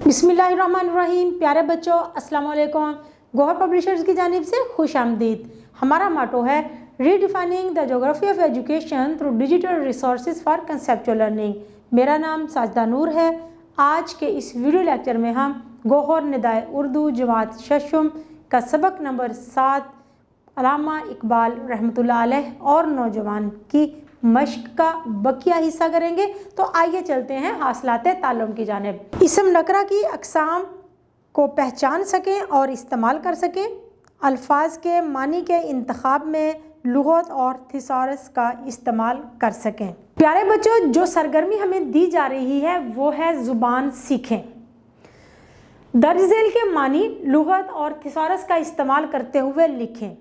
बिस्मिल्लाहिर्रहमानिर्रहीम। प्यारे बच्चों, अस्सलाम वालेकुम। गौहर पब्लिशर्स की जानिब से खुश आमदीद। हमारा मोटो है redefining the geography of education through digital resources for conceptual learning. मेरा नाम साजिदा नूर है। आज के इस वीडियो लेक्चर में हम गौहर निदाए उर्दू जमात शशम का सबक नंबर 7 अल्लामा इकबाल रहमतुल्लाह अलैह और नौजवान की मश्क का बकिया हिस्सा करेंगे। तो आइए चलते हैं हासिलाते ताल्लुम की जानिब। इसम नकरा की अक़साम को पहचान सकें और इस्तेमाल कर सकें। अल्फाज के मानी के इंतखाब में लुग़त और थिसारस का इस्तेमाल कर सकें। प्यारे बच्चों, जो सरगर्मी हमें दी जा रही है वो है ज़ुबान सीखें। दर्ज झेल के मानी लुग़त और थिसारस का इस्तेमाल करते हुए लिखें।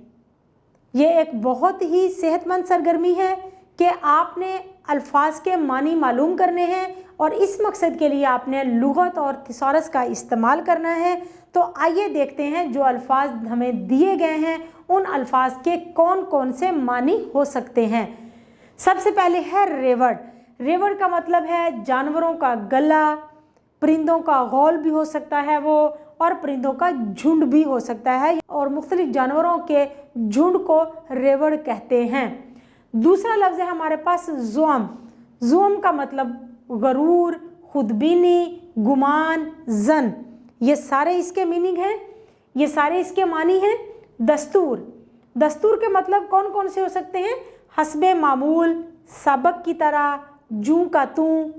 ये एक बहुत ही सेहतमंद सरगर्मी है कि आपने अल्फाज के मानी मालूम करने हैं और इस मकसद के लिए आपने लुग़त और थिसारस का इस्तेमाल करना है। तो आइए देखते हैं जो अल्फाज हमें दिए गए हैं उन अल्फाज के कौन कौन से मानी हो सकते हैं। सबसे पहले है रेवड़। रेवड़ का मतलब है जानवरों का गला, परिंदों का गौल भी हो सकता है वो, और परिंदों का झुंड भी हो सकता है, और मुख्तलिफ जानवरों के झुंड को रेवड़ कहते हैं। दूसरा लफ्ज़ है हमारे पास ज़ुअम। ज़ुअम का मतलब गरूर, खुदबीनी, गुमान, जन, ये सारे इसके मीनिंग हैं, ये सारे इसके मानी हैं। दस्तूर। दस्तूर के मतलब कौन कौन से हो सकते हैं? हस्बे मामूल, सबक की तरह, जूं का तूं।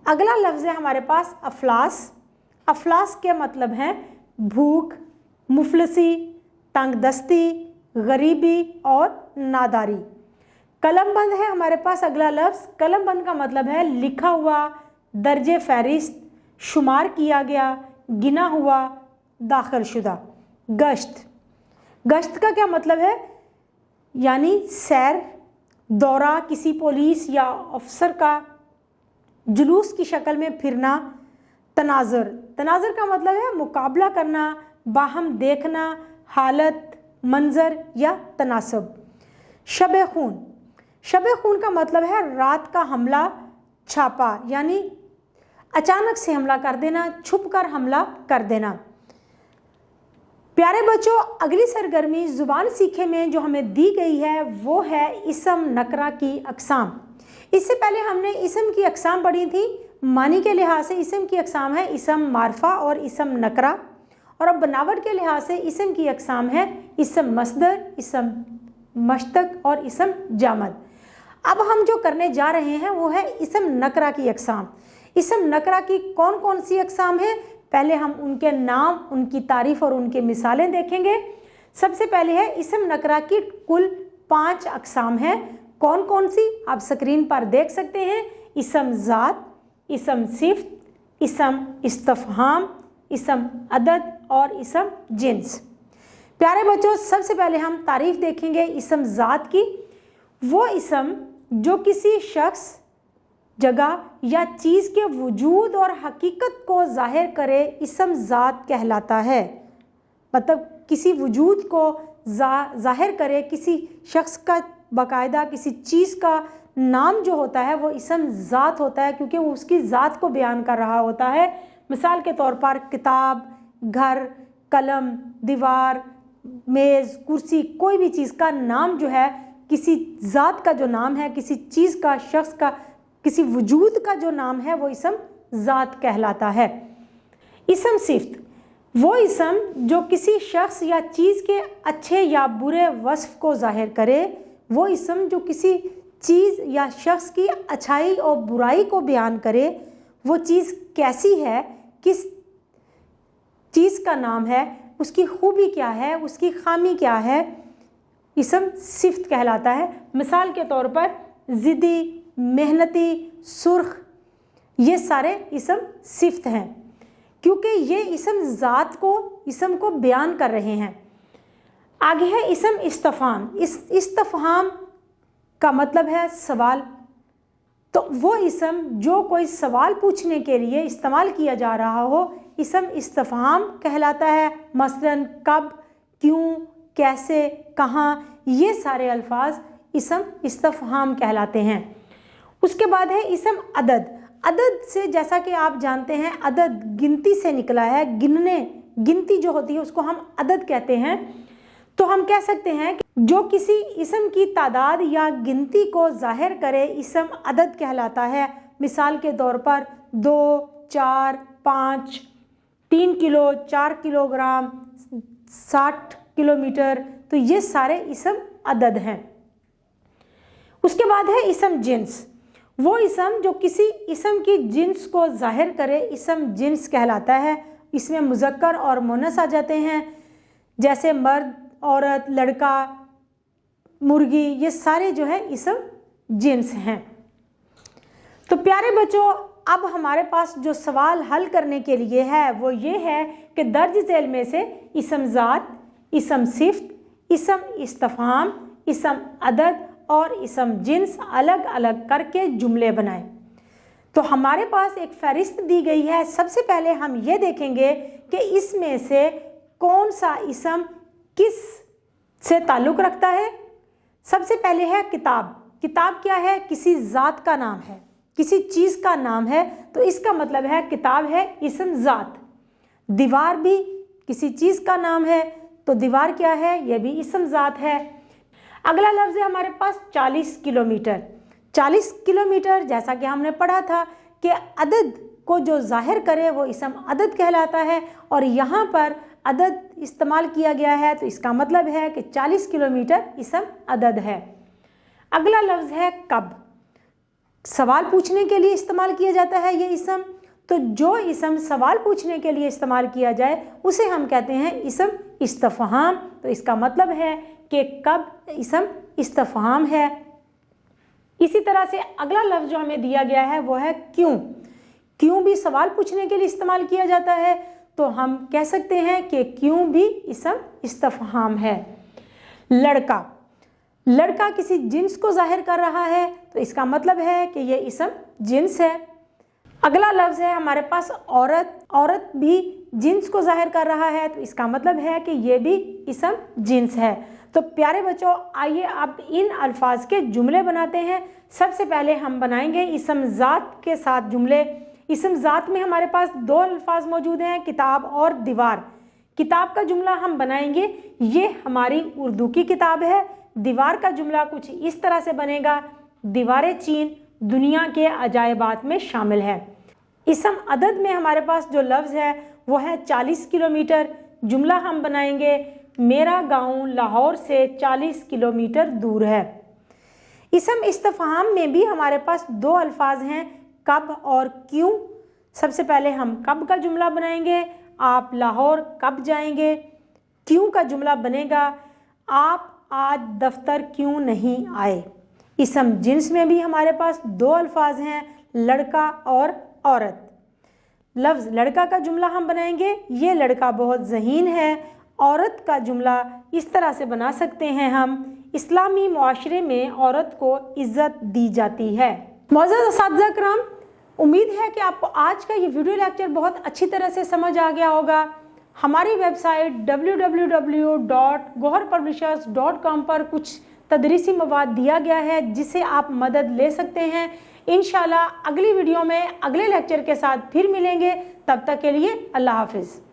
अगला लफ्ज़ है हमारे पास अफलास। अफलास के मतलब हैं भूख, मुफलसी, तंगदस्ती, गरीबी और नादारी। कलमबंद है हमारे पास अगला लफ्ज़। कलमबंद का मतलब है लिखा हुआ, दर्जे फहरिस्त, शुमार किया गया, गिना हुआ, दाखिल शुदा। गश्त। गश्त का क्या मतलब है? यानी सैर, दौरा, किसी पुलिस या अफसर का जुलूस की शक्ल में फिरना। तनाज़ुर। तनाज़ुर का मतलब है मुकाबला करना, बाहम देखना, हालत, मंजर या तनासब। शब खून। शब खून का मतलब है रात का हमला, छापा, यानी अचानक से हमला कर देना, छुप कर हमला कर देना। प्यारे बच्चों, अगली सरगर्मी ज़ुबान सीखे में जो हमें दी गई है वो है इसम नकरा की अक़साम। इससे पहले हमने इसम की अक़साम पढ़ी थी। मानी के लिहाज से इसम की अक़साम है इसम मारफा और इसम नकरा, और अब बनावट के लिहाज से इसम की अक़साम है इसम मस्दर, इसम मश्तक और इसम जामद। अब हम जो करने जा रहे हैं वो है इसम नकरा की अक़साम। इसम नकरा की कौन कौन सी अक़साम है? पहले हम उनके नाम, उनकी तारीफ़ और उनके मिसालें देखेंगे। सबसे पहले है इसम नकरा की कुल 5 अक़साम हैं। कौन कौन सी आप स्क्रीन पर देख सकते हैं। इसम ज़ात, इसम सिफ़त, इसम इस्तफ़हाम, इसम अदद और इसम जिन्स। प्यारे बच्चों, सबसे पहले हम तारीफ़ देखेंगे इसम ज़ात की। वो इसम जो किसी शख्स, जगह या चीज़ के वजूद और हकीकत को ज़ाहिर करे इसम ज़ात कहलाता है। मतलब किसी वजूद को ज़ाहिर करे, किसी शख्स का बाकायदा किसी चीज़ का नाम जो होता है वो इसम ज़ात होता है, क्योंकि वो उसकी ज़ात को बयान कर रहा होता है। मिसाल के तौर पर किताब, घर, कलम, दीवार, मेज़, कुर्सी, कोई भी चीज़ का नाम जो है, किसी ज़ात का जो नाम है, किसी चीज़ का, शख्स का, किसी वजूद का जो नाम है वो इसम ज़ात कहलाता है। इसम सिफ़त। वो इसम जो किसी शख्स या चीज़ के अच्छे या बुरे वस्फ़ को ज़ाहिर करे। वो इसम जो किसी चीज़ या शख्स की अच्छाई और बुराई को बयान करे। वो चीज़ कैसी है, किस चीज़ का नाम है, उसकी खूबी क्या है, उसकी खामी क्या है, इसम सिफ़त कहलाता है। मिसाल के तौर पर ज़िद्दी, मेहनती, सुर्ख, ये सारे इसम सिफ़त हैं, क्योंकि ये इसम ज़ात को, इसम को बयान कर रहे हैं। आगे है इसम इस्तफ़हाम। इस्तफ़हाम का मतलब है सवाल। तो वो इसम जो कोई सवाल पूछने के लिए इस्तेमाल किया जा रहा हो, इसम इस्तफ़हाम कहलाता है। मसलन कब, क्यों, कैसे, कहाँ, ये सारे अल्फाज इसम इस्तफ़हाम कहलाते हैं। उसके बाद है इसम अदद। अदद से, जैसा कि आप जानते हैं, अदद गिनती से निकला है, गिनती जो होती है उसको हम अदद कहते हैं। तो हम कह सकते हैं कि जो किसी इसम की तादाद या गिनती को जाहिर करे इसम अदद कहलाता है। मिसाल के तौर पर 2, 4, 5, 3 किलो, 4 किलोग्राम, 60 किलोमीटर, तो ये सारे इसम अदद हैं। उसके बाद है इसम जिन्स। वो इसम जो किसी इसम की जिन्स को जाहिर करे इसम जिन्स कहलाता है। इसमें मुज़क्कर और मुअन्नस आ जाते हैं, जैसे मर्द, औरत, लड़का, मुर्गी, ये सारे जो है इसम जिन्स हैं। तो प्यारे बच्चों, अब हमारे पास जो सवाल हल करने के लिए है वो ये है कि दर्ज झेल में से इसम ज़ात, इसम सिफ़्त, इसम इस्तफ़हाम, इसम अदद और इसम जिन्स अलग अलग करके जुमले बनाएं। तो हमारे पास एक फहरिस्त दी गई है। सबसे पहले हम ये देखेंगे कि इसमें से कौन सा इसम किस से ताल्लुक़ रखता है। सबसे पहले है किताब। किताब क्या है? किसी ज़ात का नाम है, किसी चीज़ का नाम है, तो इसका मतलब है किताब है इसम ज़ात। दीवार भी किसी चीज़ का नाम है, तो दीवार क्या है? यह भी इसम ज़ात है। अगला लफ्ज़ है हमारे पास 40 किलोमीटर। 40 किलोमीटर, जैसा कि हमने पढ़ा था कि अदद को जो जाहिर करे वो इसम अदद कहलाता है, और यहाँ पर अदद इस्तेमाल किया गया है, तो इसका मतलब है कि 40 किलोमीटर इसम अदद है। अगला लफ्ज़ है कब। सवाल पूछने के लिए इस्तेमाल किया जाता है ये इसम, तो जो इसम सवाल पूछने के लिए इस्तेमाल किया जाए उसे हम कहते हैं इसम इस्तफ़हाम। तो इसका मतलब है कि कब इसम इस्तफ़हाम है। इसी तरह से अगला लफ्ज़ जो हमें दिया गया है वो है क्यों। क्यों भी सवाल पूछने के लिए इस्तेमाल किया जाता है, तो हम कह सकते हैं कि क्यों भी इसम इस्तफ़हाम है। लड़का, लड़का किसी जिन्स को जाहिर कर रहा है, तो इसका मतलब है कि ये इसम जिन्स है। अगला लफ्ज़ है हमारे पास औरत। औरत भी जिन्स को जाहिर कर रहा है, तो इसका मतलब है कि ये भी इसम जिन्स है। तो प्यारे बच्चों, आइए अब इन अल्फाज के जुमले बनाते हैं। सबसे पहले हम बनाएंगे इसम ज़ात के साथ जुमले। इसम ज़ात में हमारे पास 2 अल्फाज मौजूद हैं, किताब और दीवार। किताब का जुमला हम बनाएंगे, ये हमारी उर्दू की किताब है। दीवार का जुमला कुछ इस तरह से बनेगा, दीवारें चीन दुनिया के अजायबात में शामिल है। इसम अदद में हमारे पास जो लफ्ज़ है वो है 40 किलोमीटर। जुमला हम बनाएंगे, मेरा गांव लाहौर से 40 किलोमीटर दूर है। इसम इस्तफ़हाम में भी हमारे पास 2 अल्फाज हैं, कब और क्यों। सबसे पहले हम कब का जुमला बनाएंगे, आप लाहौर कब जाएंगे। क्यों का जुमला बनेगा, आप आज दफ्तर क्यों नहीं आए। इसम जिन्स में भी हमारे पास 2 अल्फाज हैं, लड़का और औरत। लफ्ज़ लड़का का जुमला हम बनाएंगे, ये लड़का बहुत ज़हीन है। औरत का जुमला इस तरह से बना सकते हैं हम, इस्लामी मुआशरे में औरत को इज़्ज़त दी जाती है। मौजूद असातिज़ा किराम, उम्मीद है कि आपको आज का ये वीडियो लेक्चर बहुत अच्छी तरह से समझ आ गया होगा। हमारी वेबसाइट www.goharpublishers.com पर कुछ तदरीसी मवाद दिया गया है जिसे आप मदद ले सकते हैं। इंशाल्लाह अगली वीडियो में अगले लेक्चर के साथ फिर मिलेंगे। तब तक के लिए अल्लाह हाफिज़।